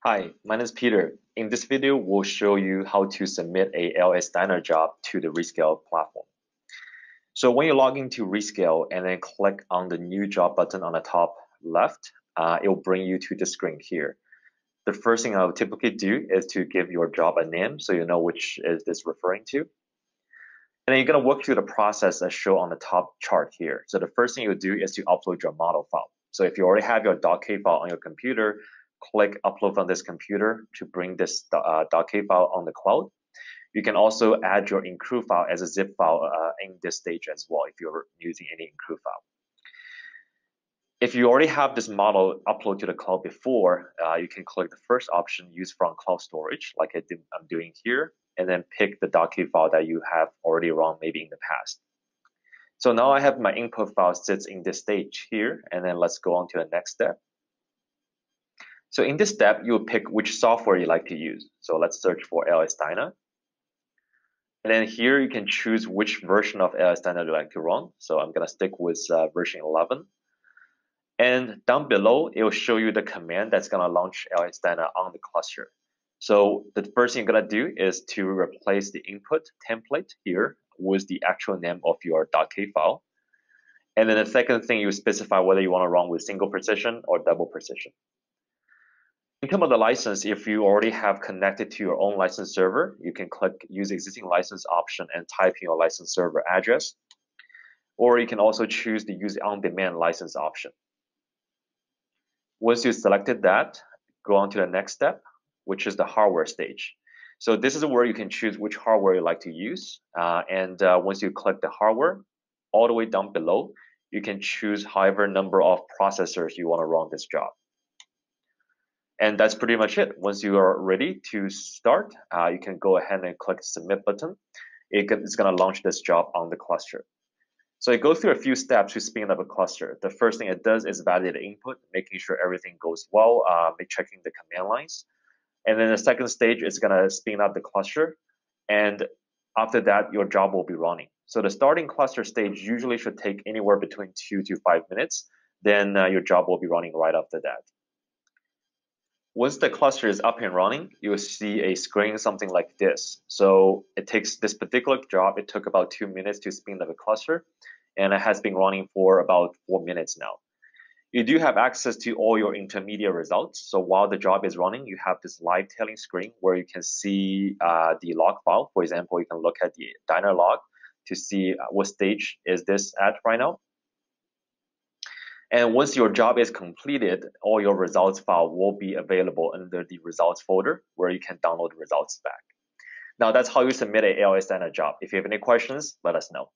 Hi, my name is Peter. In this video, we'll show you how to submit a LS-DYNA job to the Rescale platform. So when you log into Rescale and then click on the new job button on the top left, it will bring you to the screen here. The first thing I would typically do is to give your job a name so you know which is this referring to. And then you're going to work through the process as shown on the top chart here. So the first thing you do is to upload your model file. So if you already have your .k file on your computer, click upload from this computer to bring this .k file on the cloud. You can also add your include file as a zip file in this stage as well if you're using any include file. If you already have this model upload to the cloud before, you can click the first option, use from cloud storage, like I'm doing here, and then pick the .k file that you have already run maybe in the past. So now I have my input file sits in this stage here, and then let's go on to the next step. So in this step, you'll pick which software you like to use. So let's search for LS-DYNA. And then here you can choose which version of LS-DYNA you like to run. So I'm going to stick with version 11. And down below, it will show you the command that's going to launch LS-DYNA on the cluster. So the first thing you're going to do is to replace the input template here with the actual name of your .k file. And then the second thing, you specify whether you want to run with single precision or double precision. In terms of the license, if you already have connected to your own license server, you can click use existing license option and type in your license server address. Or you can also choose the use on-demand license option. Once you selected that, go on to the next step, which is the hardware stage. So this is where you can choose which hardware you like to use. Once you click the hardware, all the way down below, you can choose however number of processors you want to run this job. And that's pretty much it. Once you are ready to start, you can go ahead and click the submit button. It's going to launch this job on the cluster. So it goes through a few steps to spin up a cluster. The first thing it does is validate the input, making sure everything goes well, checking the command lines. And then the second stage is going to spin up the cluster. And after that, your job will be running. So the starting cluster stage usually should take anywhere between 2 to 5 minutes. Then your job will be running right after that. Once the cluster is up and running, you will see a screen something like this. So it takes this particular job, it took about 2 minutes to spin up a cluster, and it has been running for about 4 minutes now. You do have access to all your intermediate results. So while the job is running, you have this live tailing screen where you can see the log file. For example, you can look at the dyna log to see what stage is this at right now. And once your job is completed, all your results file will be available under the results folder where you can download the results back. Now that's how you submit a LS-DYNA job. If you have any questions, let us know.